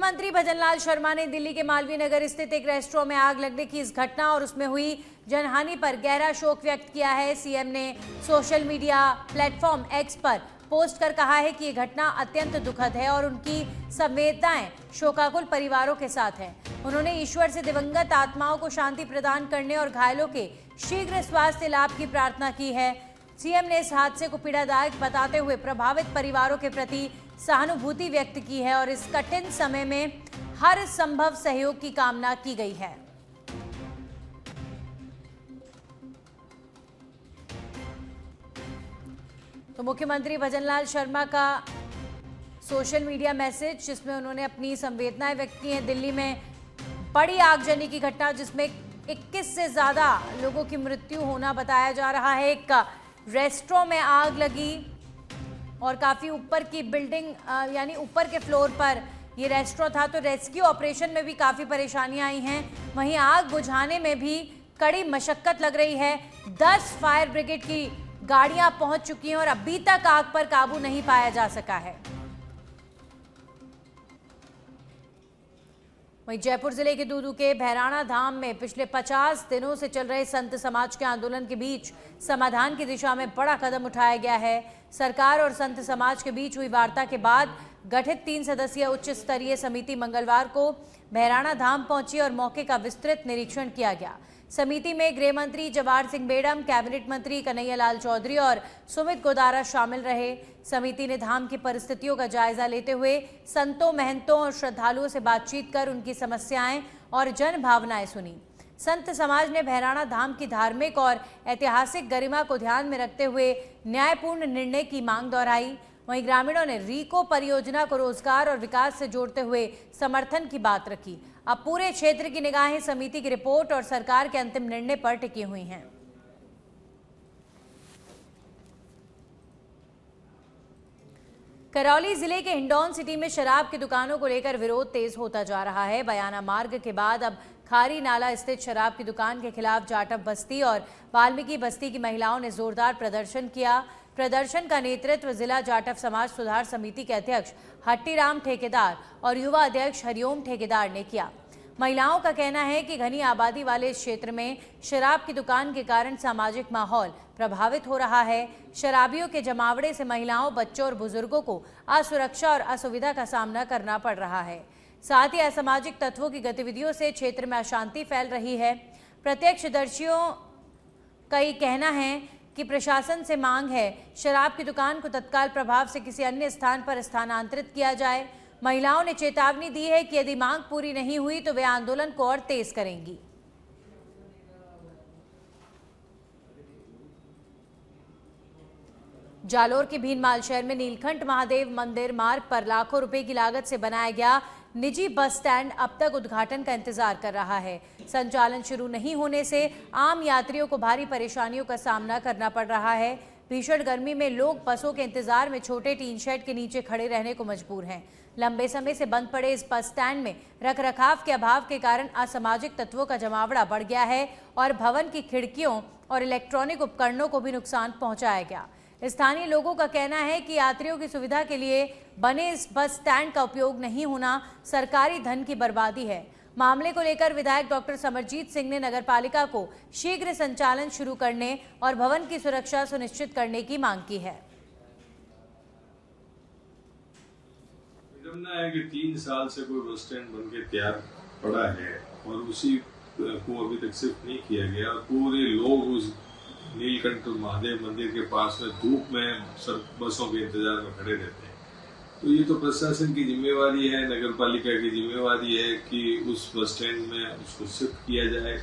मुख्यमंत्री भजनलाल शर्मा ने दिल्ली के मालवीय नगर स्थित एक रेस्टोरेंट में आग लगने की इस घटना और उसमें हुई जनहानि पर गहरा शोक व्यक्त किया है। सीएम ने सोशल मीडिया प्लेटफॉर्म एक्स पर पोस्ट कर कहा है कि ये घटना अत्यंत दुखद है और उनकी संवेदनाएं शोकाकुल परिवारों के साथ हैं। उन्होंने ईश्वर से दिवंगत आत्माओं को शांति प्रदान करने और घायलों के शीघ्र स्वास्थ्य लाभ की प्रार्थना की है। सीएम ने इस हादसे को पीड़ादायक बताते हुए प्रभावित परिवारों के प्रति सहानुभूति व्यक्त की है और इस कठिन समय में हर संभव सहयोग की कामना की गई है। तो मुख्यमंत्री भजनलाल शर्मा का सोशल मीडिया मैसेज जिसमें उन्होंने अपनी संवेदनाएं व्यक्त की हैं। दिल्ली में बड़ी आगजनी की घटना जिसमें 21 से ज्यादा लोगों की मृत्यु होना बताया जा रहा है। एक रेस्टोरेंट में आग लगी और काफ़ी ऊपर की बिल्डिंग यानी ऊपर के फ्लोर पर ये रेस्टोरेंट था, तो रेस्क्यू ऑपरेशन में भी काफ़ी परेशानियां आई हैं। वहीं आग बुझाने में भी कड़ी मशक्कत लग रही है। 10 फायर ब्रिगेड की गाड़ियां पहुंच चुकी हैं और अभी तक आग पर काबू नहीं पाया जा सका है। वहीं जयपुर जिले के दूदू के भैराणा धाम में पिछले 50 दिनों से चल रहे संत समाज के आंदोलन के बीच समाधान की दिशा में बड़ा कदम उठाया गया है। सरकार और संत समाज के बीच हुई वार्ता के बाद गठित 3 सदस्यीय उच्च स्तरीय समिति मंगलवार को भैराणा धाम पहुंची और मौके का विस्तृत निरीक्षण किया गया। समिति में गृह मंत्री जवाहर सिंह बेडम, कैबिनेट मंत्री कन्हैयालाल चौधरी और सुमित गोदारा शामिल रहे। समिति ने धाम की परिस्थितियों का जायजा लेते हुए संतों, महंतों और श्रद्धालुओं से बातचीत कर उनकी समस्याएं और जन भावनाएं सुनी। संत समाज ने भैराणा धाम की धार्मिक और ऐतिहासिक गरिमा को ध्यान में रखते हुए न्यायपूर्ण निर्णय की मांग दोहराई। वहीं ग्रामीणों ने रीको परियोजना को रोजगार और विकास से जोड़ते हुए समर्थन की बात रखी। अब पूरे क्षेत्र की निगाहें समिति की रिपोर्ट और सरकार के अंतिम निर्णय पर टिकी हुई हैं। करौली जिले के हिंडौन सिटी में शराब की दुकानों को लेकर विरोध तेज होता जा रहा है। बयाना मार्ग के बाद अब खारी नाला स्थित शराब की दुकान के खिलाफ जाटव बस्ती और वाल्मीकि बस्ती की महिलाओं ने जोरदार प्रदर्शन किया। प्रदर्शन का नेतृत्व जिला जाटव समाज सुधार समिति के अध्यक्ष हट्टीराम ठेकेदार और युवा अध्यक्ष हरिओम ठेकेदार ने किया। महिलाओं का कहना है कि घनी आबादी वाले इस क्षेत्र में शराब की दुकान के कारण सामाजिक माहौल प्रभावित हो रहा है। शराबियों के जमावड़े से महिलाओं, बच्चों और बुजुर्गों को असुरक्षा और असुविधा का सामना करना पड़ रहा है। साथ ही असामाजिक तत्वों की गतिविधियों से क्षेत्र में अशांति फैल रही है। प्रत्यक्षदर्शियों का ये कहना है कि प्रशासन से मांग है शराब की दुकान को तत्काल प्रभाव से किसी अन्य स्थान पर स्थानांतरित किया जाए। महिलाओं ने चेतावनी दी है कि यदि मांग पूरी नहीं हुई तो वे आंदोलन को और तेज करेंगी। जालोर के भीनमाल शहर में नीलकंठ महादेव मंदिर मार्ग पर लाखों रुपए की लागत से बनाया गया निजी बस स्टैंड अब तक उद्घाटन का इंतजार कर रहा है। संचालन शुरू नहीं होने से आम यात्रियों को भारी परेशानियों का सामना करना पड़ रहा है। भीषण गर्मी में लोग बसों के इंतजार में छोटे टीन शेड के नीचे खड़े रहने को मजबूर हैं। लंबे समय से बंद पड़े इस बस स्टैंड में रखरखाव के अभाव के कारण असामाजिक तत्वों का जमावड़ा बढ़ गया है और भवन की खिड़कियों और इलेक्ट्रॉनिक उपकरणों को भी नुकसान पहुंचाया गया। स्थानीय लोगों का कहना है कि यात्रियों की सुविधा के लिए बने इस बस स्टैंड का उपयोग नहीं होना सरकारी धन की बर्बादी है। मामले को लेकर विधायक डॉक्टर समरजीत सिंह ने नगरपालिका को शीघ्र संचालन शुरू करने और भवन की सुरक्षा सुनिश्चित करने की मांग की है। है कि 3 साल से कोई बस स्टैंड बन के तैयार पड़ा है और उसी को अभी तक शिफ्ट नहीं किया गया और पूरे लोग उस नीलकंठ महादेव मंदिर के पास में धूप में सब बसों के इंतजार में खड़े रहते हैं। तो ये तो प्रशासन की जिम्मेवारी है, नगरपालिका की जिम्मेवारी है कि उस बस स्टैंड में उसको शिफ्ट किया जाए।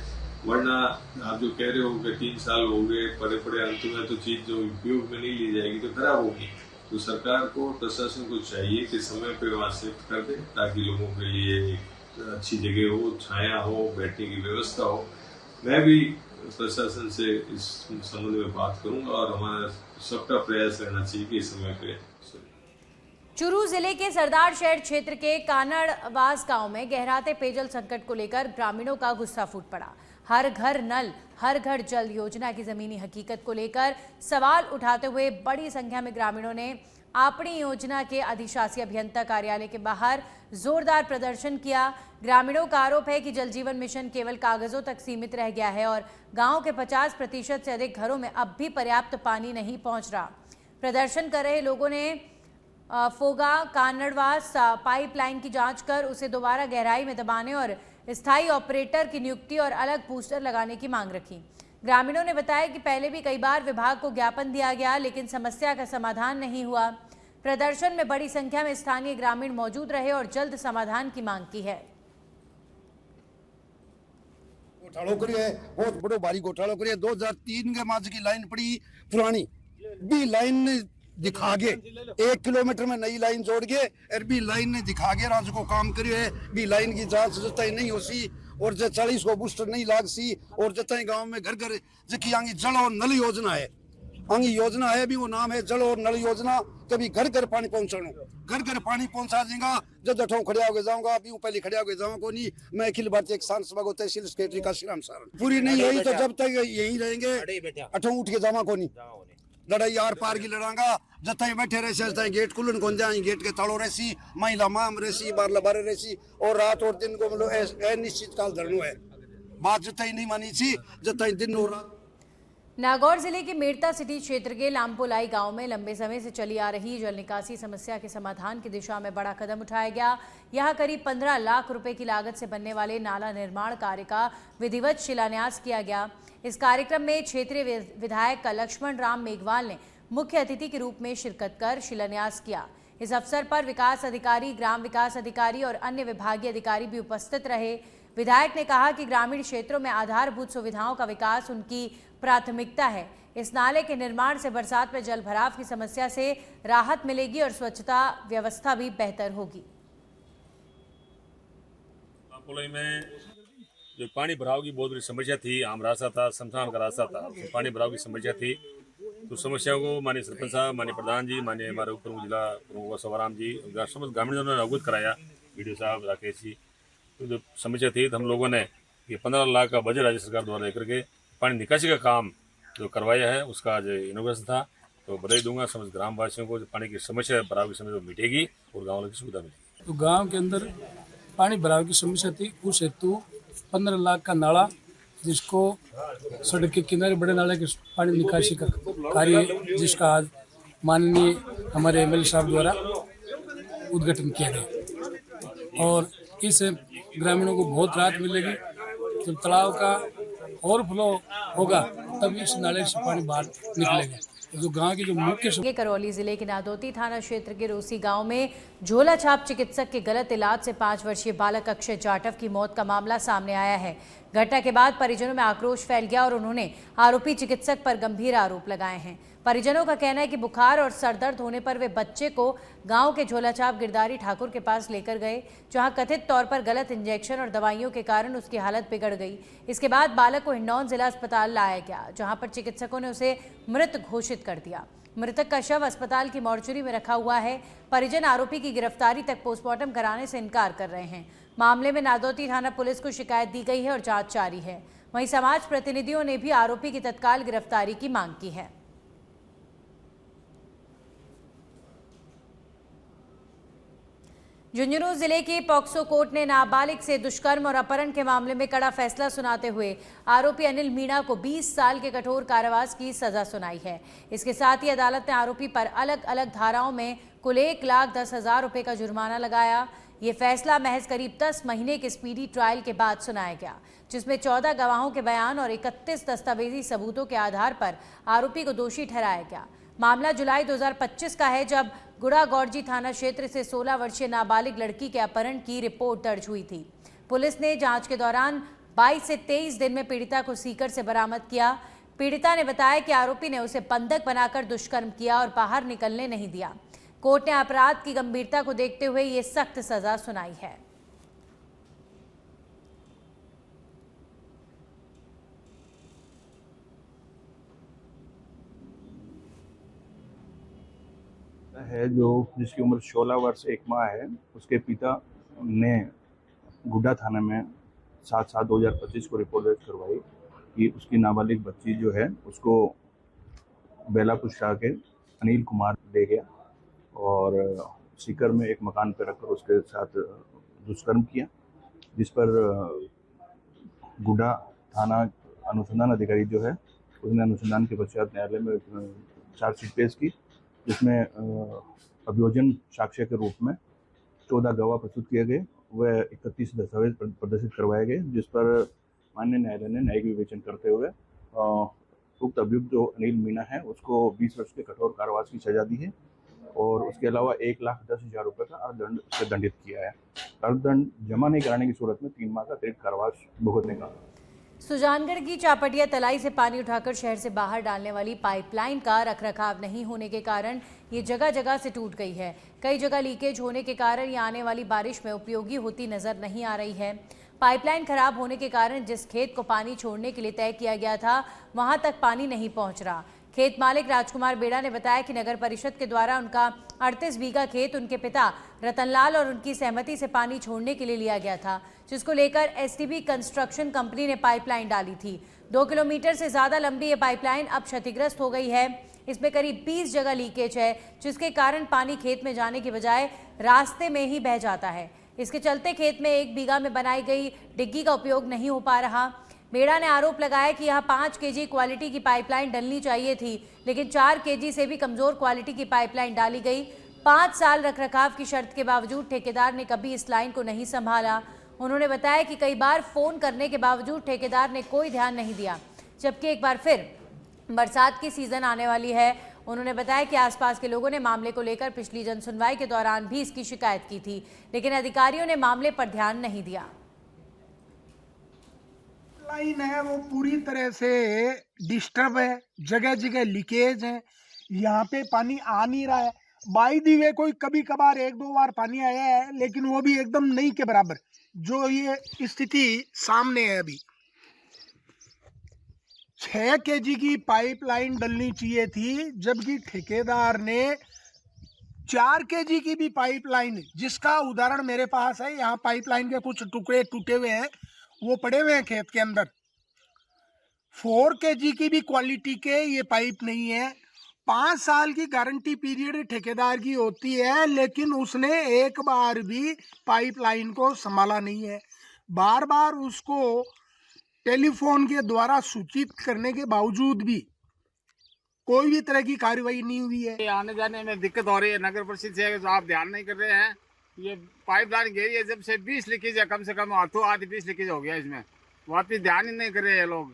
वरना आप जो कह रहे हो कि 3 साल हो गए पड़े पड़े, अंत में तो चीज जो उपयोग में नहीं ली जाएगी तो खराब होगी। तो सरकार को, प्रशासन को चाहिए कि समय पे वहाँ शिफ्ट कर दे ताकि लोगों के लिए एक अच्छी जगह हो, छाया हो, बैठने की व्यवस्था हो। मैं भी प्रशासन से इस संबंध में बात करूंगा और हमारा सबका प्रयास रहना चाहिए कि इस समय पे। चूरू जिले के सरदार शहर क्षेत्र के कानड़वास गांव में गहराते पेयजल संकट को लेकर ग्रामीणों का गुस्सा फूट पड़ा। हर घर नल, हर घर जल योजना की जमीनी हकीकत को लेकर सवाल उठाते हुए बड़ी संख्या में ग्रामीणों ने आपणी योजना के अधिशासी अभियंता कार्यालय के बाहर जोरदार प्रदर्शन किया। ग्रामीणों का आरोप है कि जल जीवन मिशन केवल कागजों तक सीमित रह गया है और गांव के 50% से अधिक घरों में अब भी पर्याप्त पानी नहीं पहुंच रहा। प्रदर्शन कर रहे लोगों ने फोगा कानड़वास पाइपलाइन की जांच कर उसे दोबारा गहराई में दबाने और स्थायी ऑपरेटर की नियुक्ति और अलग बूस्टर लगाने की मांग रखी। ग्रामीणों ने बताया कि पहले भी कई बार विभाग को ज्ञापन दिया गया, लेकिन समस्या का समाधान नहीं हुआ। प्रदर्शन में बड़ी संख्या में स्थानीय ग्रामीण मौजूद रहे और जल्द समाधान की मांग की है। घोटालो करिए, बहुत बड़ो भारी घोटालो करिए। 2003 के मार्च की लाइन पड़ी पुरानी, बी लाइन दिखा के 1 किलोमीटर में नई लाइन जोड़ के और बी लाइन ने दिखा के राज को काम करियो है। बी लाइन की जांच जताई नहीं हो सी और जो 40 को बूस्टर नहीं लाग सी और जताई गांव में घर घर जकी आंगी जल और नल योजना है, आंगी योजना है भी वो नाम है जल और नल योजना। कभी घर घर पानी पहुंचानो, घर घर पानी पहुंचा देगा। जब जठों खड़िया होके जाऊंगा, अभी पहले खड़िया होके जाऊंगा को नहीं। मैं अखिल भारतीय किसान सभा को तहसील सेक्रेटरी का श्रीराम सारण पूरी नहीं हुई तो जब तक यही रहेंगे अठों उठ के जावा को नहीं। लड़ाई आर पार की लड़ांगा जब तक बैठे रहे गेट खुलन कौन जाए, गेट के तालों रहसी महिला माम रहसी बारला बारे रहसी और रात और दिन को मतलब अनिश्चित काल धरनो है। बात जब तक नहीं मानी थी जब तक दिन और रात। नागौर जिले के मेड़ता सिटी क्षेत्र के लामपोलाई गांव में लंबे समय से चली आ रही जल निकासी समस्या के समाधान की दिशा में बड़ा कदम उठाया गया। यहां करीब 15 लाख रुपए की लागत से बनने वाले नाला निर्माण कार्य का विधिवत शिलान्यास किया गया। इस कार्यक्रम में क्षेत्रीय विधायक लक्ष्मण राम मेघवाल ने मुख्य अतिथि के रूप में शिरकत कर शिलान्यास किया। इस अवसर पर विकास अधिकारी, ग्राम विकास अधिकारी और अन्य विभागीय अधिकारी भी उपस्थित रहे। विधायक ने कहा कि ग्रामीण क्षेत्रों में आधारभूत सुविधाओं का विकास उनकी प्राथमिकता है। इस नाले के निर्माण से बरसात में जल भराव की समस्या से राहत मिलेगी और स्वच्छता व्यवस्था भी बेहतर होगी। में जो पानी भराव की बहुत बड़ी समस्या थी, आम रास्ता था, शमशान का रास्ता था, तो पानी भराव की समस्या थी। तो समस्याओं को माननीय सरपंच साहब, माननीय प्रधान जी, माननीय हमारे उप प्रमुख जिला प्रमुख सवाराम जी, समस्त ग्रामीणों ने अवगत कराया, वीडियो साहब, राकेश जी। तो जो समस्या थी तो हम लोगों ने ये 15 लाख का बजट राज्य सरकार द्वारा लेकर के पानी निकासी का काम जो करवाया है उसका आज इनोवेशन था। तो बधाई दूंगा समस्त ग्रामवासियों को। जो पानी की समस्या भराव की समस्या मिटेगी और गाँव वालों की सुविधा मिलेगी। तो गांव के अंदर पानी भराव की समस्या थी, उस हेतु 15 लाख का नाला, जिसको सड़क के किनारे बड़े नाले के पानी निकासी का कार्य, जिसका आज माननीय हमारे एमएलए साहब द्वारा उद्घाटन किया गया और इस ग्रामीणों को बहुत राहत मिलेगी। जब तालाब का ओवरफ्लो होगा तब इस नाले से पानी बाहर निकलेगा। जो गांव की जो मुख्य करौली जिले के नादौती थाना क्षेत्र के रोसी गांव में झोला छाप चिकित्सक के गलत इलाज से 5 वर्षीय बालक अक्षय जाटव की मौत का मामला सामने आया है। घटना के बाद परिजनों में आक्रोश फैल गया और उन्होंने आरोपी चिकित्सक पर गंभीर आरोप लगाए हैं। परिजनों का कहना है कि बुखार और सरदर्द होने पर वे बच्चे को गांव के झोलाछाप गिरधारी ठाकुर के पास लेकर गए, जहां कथित तौर पर गलत इंजेक्शन और दवाइयों के कारण उसकी हालत बिगड़ गई। इसके बाद बालक को हिंडौन जिला अस्पताल लाया गया, जहां पर चिकित्सकों ने उसे मृत घोषित कर दिया। मृतक का शव अस्पताल की मॉर्चरी में रखा हुआ है। परिजन आरोपी की गिरफ्तारी तक पोस्टमार्टम कराने से इनकार कर रहे हैं। मामले में नादौती थाना पुलिस को शिकायत दी गई है और जांच जारी है। वहीं समाज प्रतिनिधियों ने भी आरोपी की तत्काल गिरफ्तारी की मांग की है। झुंझुनू जिले की पॉक्सो कोर्ट ने नाबालिग से दुष्कर्म और अपहरण के मामले में कड़ा फैसला सुनाते हुए आरोपी अनिल मीणा को 20 साल के कठोर कारावास की सजा सुनाई है। इसके साथ ही अदालत ने आरोपी पर अलग अलग धाराओं में कुल 1,10,000 रुपए का जुर्माना लगाया। ये फैसला महज करीब 10 महीने के स्पीडी ट्रायल के बाद सुनाया गया, जिसमें 14 गवाहों के बयान और 31 दस्तावेजी सबूतों के आधार पर आरोपी को दोषी ठहराया गया। मामला जुलाई 2025 का है, जब गुड़ागौड़जी थाना क्षेत्र से 16 वर्षीय नाबालिग लड़की के अपहरण की रिपोर्ट दर्ज हुई थी। पुलिस ने जांच के दौरान 22 से 23 दिन में पीड़िता को सीकर से बरामद किया। पीड़िता ने बताया कि आरोपी ने उसे बंधक बनाकर दुष्कर्म किया और बाहर निकलने नहीं दिया। कोर्ट ने अपराध की गंभीरता को देखते हुए ये सख्त सजा सुनाई है। है जो जिसकी उम्र 16 वर्ष 1 माह है, उसके पिता ने गुड्डा थाना में 7/7/2025 को रिपोर्ट दर्ज करवाई कि उसकी नाबालिग बच्ची जो है उसको बेलापुर शाह के अनिल कुमार ले गया और सीकर में एक मकान पर रखकर उसके साथ दुष्कर्म किया, जिस पर गुड्डा थाना अनुसंधान अधिकारी जो है उसने अनुसंधान के पश्चात न्यायालय में चार्जशीट पेश की, जिसमें अभियोजन साक्ष्य के रूप में 14 गवाह प्रस्तुत किए गए व 31 दस्तावेज प्रदर्शित करवाए गए, जिस पर माननीय न्यायालय ने न्यायिक विवेचन करते हुए उक्त अभियुक्त जो अनिल मीणा है उसको 20 वर्ष के कठोर कारावास की सजा दी है और उसके अलावा 1,10,000 रुपये का अर्थदंड से दंडित किया है। अर्थदंड जमा नहीं कराने की सूरत में 3 माह का अतिरिक्त कारावास भुगतने का। सुजानगढ़ की चापटिया तलाई से पानी उठाकर शहर से बाहर डालने वाली पाइपलाइन का रखरखाव नहीं होने के कारण ये जगह जगह से टूट गई है। कई जगह लीकेज होने के कारण ये आने वाली बारिश में उपयोगी होती नजर नहीं आ रही है। पाइपलाइन खराब होने के कारण जिस खेत को पानी छोड़ने के लिए तय किया गया था वहां तक पानी नहीं पहुंच रहा। खेत मालिक राजकुमार बेड़ा ने बताया कि नगर परिषद के द्वारा उनका 38 बीघा खेत उनके पिता रतनलाल और उनकी सहमति से पानी छोड़ने के लिए लिया गया था, जिसको लेकर एसटीबी कंस्ट्रक्शन कंपनी ने पाइपलाइन डाली थी। 2 किलोमीटर से ज्यादा लंबी ये पाइपलाइन अब क्षतिग्रस्त हो गई है। इसमें करीब 20 जगह लीकेज है, जिसके कारण पानी खेत में जाने की बजाय रास्ते में ही बह जाता है। इसके चलते खेत में 1 बीघा में बनाई गई डिग्गी का उपयोग नहीं हो पा रहा। बेड़ा ने आरोप लगाया कि यह 5 केजी क्वालिटी की पाइपलाइन डलनी चाहिए थी, लेकिन 4 केजी से भी कमजोर क्वालिटी की पाइपलाइन डाली गई। 5 साल रखरखाव की शर्त के बावजूद ठेकेदार ने कभी इस लाइन को नहीं संभाला। उन्होंने बताया कि कई बार फोन करने के बावजूद ठेकेदार ने कोई ध्यान नहीं दिया, जबकि एक बार फिर बरसात की सीजन आने वाली है। उन्होंने बताया कि आसपास के लोगों ने मामले को लेकर पिछली जनसुनवाई के दौरान भी इसकी शिकायत की थी, लेकिन अधिकारियों ने मामले पर ध्यान नहीं दिया। लाइन है वो पूरी तरह से डिस्टर्ब है, जगह जगह लीकेज है, यहाँ पे पानी आ नहीं रहा है। बाई दी वे कोई कभी कभार 1-2 बार पानी आया है, लेकिन वो भी एकदम नहीं के बराबर, जो ये स्थिति सामने है अभी। 6 केजी की पाइपलाइन डलनी चाहिए थी, जबकि ठेकेदार ने 4 केजी की भी पाइपलाइन, जिसका उदाहरण मेरे पास है। यहाँ पाइपलाइन के कुछ टुकड़े टूटे हुए हैं, वो पड़े हुए हैं खेत के अंदर। 4 केजी की भी क्वालिटी के ये पाइप नहीं है। 5 साल की गारंटी पीरियड ठेकेदार की होती है, लेकिन उसने एक बार भी पाइपलाइन को संभाला नहीं है। बार बार उसको टेलीफोन के द्वारा सूचित करने के बावजूद भी कोई भी तरह की कार्रवाई नहीं हुई है। आने जाने में दिक्कत हो रही है। नगर परिषद से आप ध्यान नहीं कर रहे हैं। ये पाइपलाइन घेरी है जब से 20 लीकेज है, कम से कम हाथों हाथ 20 लीकेज हो गया इसमें। वापिस ध्यान ही नहीं कर रहे हैं लोग।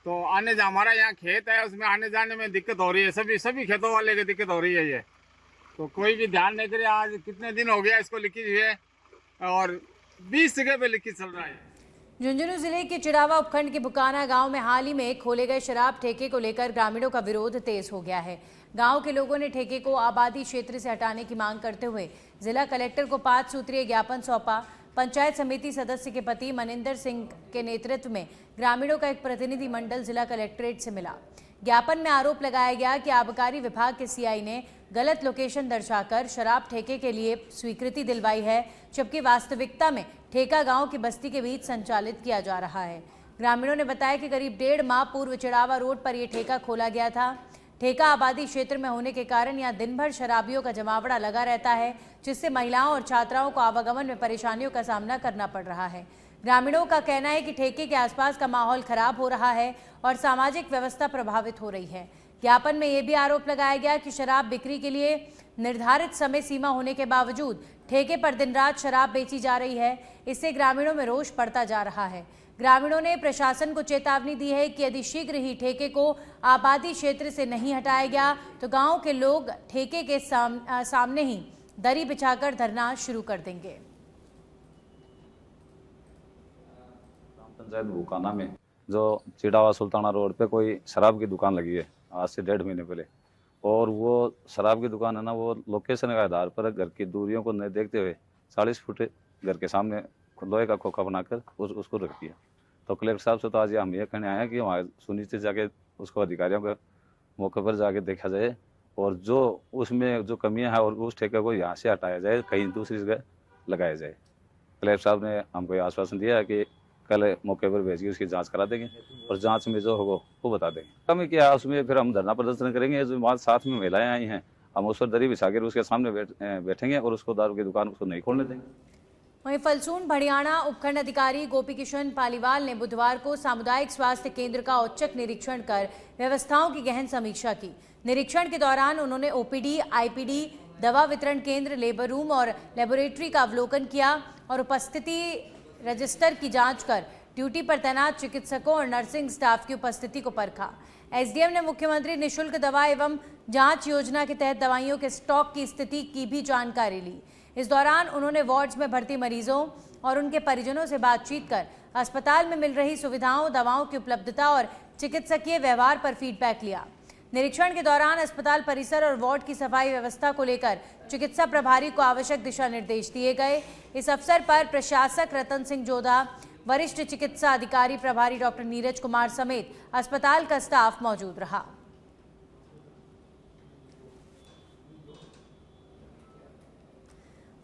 तो हमारा यहाँ खेत है, उसमें आने जाने में दिक्कत हो रही है। सभी खेतों वाले की दिक्कत हो रही है ये। तो कोई भी ध्यान नहीं करे। आज कितने दिन हो गया इसको लीकेज हुए और 20 जगह पे लीकेज चल रहा है। झुंझुनू जिले के चिड़ावा उपखंड के बुकाना गांव में हाल ही में खोले गए शराब ठेके को लेकर ग्रामीणों का विरोध तेज हो गया है। गांव के लोगों ने ठेके को आबादी क्षेत्र से हटाने की मांग करते हुए जिला कलेक्टर को 5 सूत्रीय ज्ञापन सौंपा। पंचायत समिति सदस्य के पति मनिंदर सिंह के नेतृत्व में ग्रामीणों का एक प्रतिनिधि मंडल जिला कलेक्ट्रेट से मिला। ज्ञापन में आरोप लगाया गया कि आबकारी विभाग के सीआई ने गलत लोकेशन दर्शाकर शराब ठेके के लिए स्वीकृति दिलवाई है, जबकि वास्तविकता में ठेका गांव की बस्ती के बीच संचालित किया जा रहा है। ग्रामीणों ने बताया कि करीब 1.5 माह पूर्व चिड़ावा रोड पर यह ठेका खोला गया था। ठेका आबादी क्षेत्र में होने के कारण यहां दिन भर शराबियों का जमावड़ा लगा रहता है, जिससे महिलाओं और छात्राओं को आवागमन में परेशानियों का सामना करना पड़ रहा है। ग्रामीणों का कहना है कि ठेके के आसपास का माहौल खराब हो रहा है और सामाजिक व्यवस्था प्रभावित हो रही है। ज्ञापन में यह भी आरोप लगाया गया कि शराब बिक्री के लिए निर्धारित समय सीमा होने के बावजूद ठेके पर दिन रात शराब बेची जा रही है। इससे ग्रामीणों में रोष बढ़ता जा रहा है। ग्रामीणों ने प्रशासन को चेतावनी दी है कि यदि शीघ्र ही ठेके को आबादी क्षेत्र से नहीं हटाया गया तो गांव के लोग ठेके के सामने ही दरी बिछाकर धरना शुरू कर देंगे। पंचायत बुकाना में जो चिड़ावा सुल्ताना रोड पे कोई शराब की दुकान लगी है आज से 1.5 महीने पहले, और वो शराब की दुकान है ना, वो लोकेशन के आधार पर घर की दूरियों को नहीं देखते हुए 40 फुट घर के सामने लोहे का खोखा बनाकर उसको रख दिया। तो कलेक्टर साहब से तो आज हम ये कहने आए हैं कि वहाँ सुनिश्चित जाके उसको अधिकारियों के मौके पर जाके देखा जाए और जो उसमें जो कमियां हैं और उस ठेके को यहाँ से हटाया जाए, कहीं दूसरी जगह लगाया जाए। कलेक्टर साहब ने हमको ये आश्वासन दिया है कि कल मौके पर भेज के उसकी जांच करा देंगे और जांच में जो होगा वो बता देंगे। कमी क्या है उसमें फिर हम धरना प्रदर्शन करेंगे। जो वहाँ साथ में महिलाएं आई हैं हम उस पर दरी बिछाकर उसके सामने बैठेंगे और उसको दारू की दुकान उसको नहीं खोलने देंगे। वहीं फलसून भड़ियाणा उपखंड अधिकारी गोपी किशन पालीवाल ने बुधवार को सामुदायिक स्वास्थ्य केंद्र का औचक निरीक्षण कर व्यवस्थाओं की गहन समीक्षा की। निरीक्षण के दौरान उन्होंने ओपीडी, आईपीडी, दवा वितरण केंद्र, लेबर रूम और लेबोरेटरी का अवलोकन किया और उपस्थिति रजिस्टर की जांच कर ड्यूटी पर तैनात चिकित्सकों और नर्सिंग स्टाफ की उपस्थिति को परखा। एसडीएम ने मुख्यमंत्री निःशुल्क दवा एवं जांच योजना के तहत दवाइयों के स्टॉक की स्थिति की भी जानकारी ली। इस दौरान उन्होंने वार्ड्स में भर्ती मरीजों और उनके परिजनों से बातचीत कर अस्पताल में मिल रही सुविधाओं, दवाओं की उपलब्धता और चिकित्सकीय व्यवहार पर फीडबैक लिया। निरीक्षण के दौरान अस्पताल परिसर और वार्ड की सफाई व्यवस्था को लेकर चिकित्सा प्रभारी को आवश्यक दिशा निर्देश दिए गए। इस अवसर पर प्रशासक रतन सिंह जोधा, वरिष्ठ चिकित्सा अधिकारी प्रभारी डॉक्टर नीरज कुमार समेत अस्पताल का स्टाफ मौजूद रहा।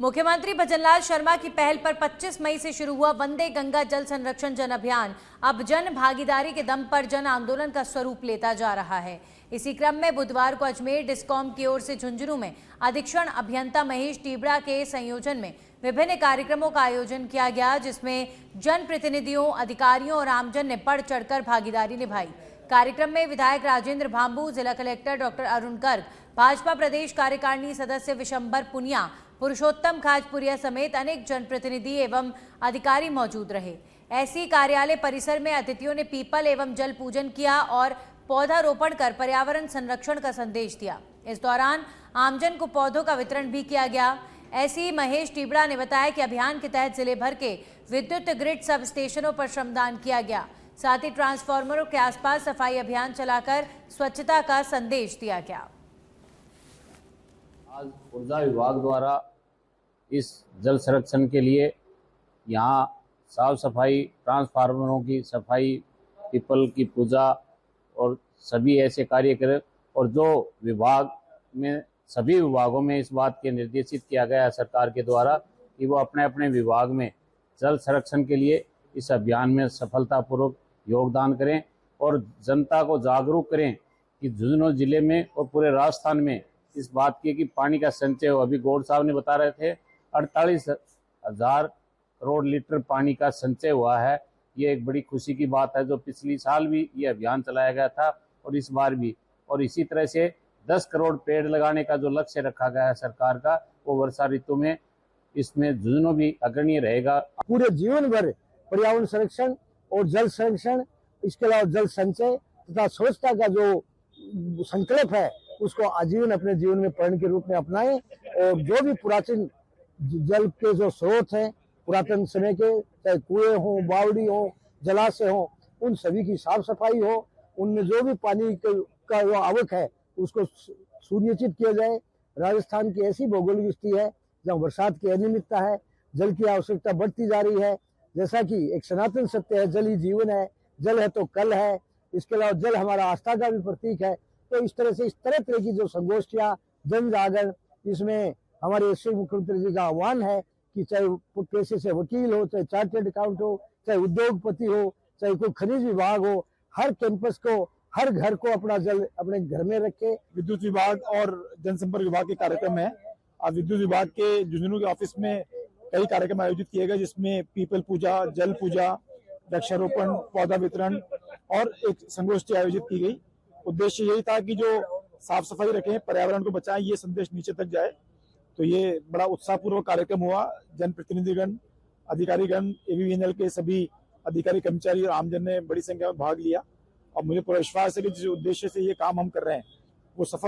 मुख्यमंत्री भजनलाल शर्मा की पहल पर 25 मई से शुरू हुआ वंदे गंगा जल संरक्षण जन अभियान अब जन भागीदारी के दम पर जन आंदोलन का स्वरूप लेता जा रहा है। इसी क्रम में बुधवार को अजमेर डिस्कॉम की ओर से झुंझुनू में अधीक्षण अभियंता महेश टीबड़ा के संयोजन में विभिन्न कार्यक्रमों का आयोजन किया गया, जिसमें जनप्रतिनिधियों, अधिकारियों और आमजन ने बढ़ चढ़कर भागीदारी निभाई। कार्यक्रम में विधायक राजेंद्र भांबू, जिला कलेक्टर डॉक्टर अरुण गर्ग, भाजपा प्रदेश कार्यकारिणी सदस्य विशंबर पुनिया, पुरुषोत्तम खाजपुरिया समेत अनेक जनप्रतिनिधि एवं अधिकारी मौजूद रहे। ऐसी कार्यालय परिसर में अतिथियों ने पीपल एवं जल पूजन किया और पौधारोपण कर पर्यावरण संरक्षण का संदेश दिया। इस दौरान आमजन को पौधों का वितरण भी किया गया। ऐसी महेश टीबड़ा ने बताया कि अभियान के तहत जिले भर के विद्युत ग्रिड सब स्टेशनों पर श्रमदान किया गया। साथ ही ट्रांसफार्मरों के आसपास सफाई अभियान चलाकर स्वच्छता का संदेश दिया गया। आज ऊर्जा विभाग द्वारा इस जल संरक्षण के लिए यहाँ साफ सफाई, ट्रांसफार्मरों की सफाई, पीपल की पूजा और सभी ऐसे कार्य करें। और जो विभाग में सभी विभागों में इस बात के निर्देशित किया गया है सरकार के द्वारा कि वो अपने अपने विभाग में जल संरक्षण के लिए इस अभियान में सफलतापूर्वक योगदान करें और जनता को जागरूक करें कि झुंझुनू जिले में और पूरे राजस्थान में इस बात की कि पानी का संचय हो। अभी गौड़ साहब ने बता रहे थे 48,000 करोड़ लीटर पानी का संचय हुआ है। ये एक बड़ी खुशी की बात है, जो पिछली साल भी ये अभियान चलाया गया था और इस बार भी। और इसी तरह से 10 करोड़ पेड़ लगाने का जो लक्ष्य रखा गया है सरकार का, वो वर्षा ऋतु में इसमें झुंझुनू भी अग्रणी रहेगा। पूरे जीवन भर पर्यावरण संरक्षण और जल संरक्षण, इसके अलावा जल संचय तथा स्वच्छता का जो संकल्प है उसको आजीवन अपने जीवन में प्रण के रूप में अपनाएं। और जो भी पुरातन जल के जो स्रोत हैं पुरातन समय के, चाहे कुएं हो, बावड़ी हो, जलाशय हो, उन सभी की साफ सफाई हो। उनमें जो भी पानी का जो आवक है उसको सुनिश्चित किया जाए। राजस्थान की ऐसी भौगोलिक स्थिति है जहाँ बरसात की अनियमितता है, जल की आवश्यकता बढ़ती जा रही है। जैसा कि एक सनातन सत्य है, जल ही जीवन है, जल है तो कल है। इसके अलावा जल हमारा आस्था का भी प्रतीक है। तो इस तरह से इस तरह की जो संगोष्ठियां, जन जागरण, इसमें हमारे श्री मुख्यमंत्री जी का आह्वान है कि चाहे पेशे से वकील हो, चाहे चार्टर्ड अकाउंट हो, चाहे उद्योगपति हो, चाहे कोई खनिज विभाग हो, हर कैंपस को, हर घर को अपना जल अपने घर में रखे। विद्युत विभाग और जनसंपर्क विभाग के कार्यक्रम है। आज विद्युत विभाग के झुंझुनू के ऑफिस में कई कार्यक्रम आयोजित किए गए, जिसमें पीपल पूजा, जल पूजा, वृक्षारोपण, पौधा वितरण और एक संगोष्ठी आयोजित की गई। उद्देश्य यही था कि जो साफ सफाई रखें, पर्यावरण को बचाएं, ये संदेश नीचे तक जाए। तो ये बड़ा उत्साहपूर्वक कार्यक्रम हुआ। जनप्रतिनिधिगण, अधिकारीगण, एबीवीएनएल के सभी अधिकारी, कर्मचारी और आमजन ने बड़ी संख्या में भाग लिया और मुझे पूरा विश्वास है कि जिस उद्देश्य से ये काम हम कर रहे हैं वो सफल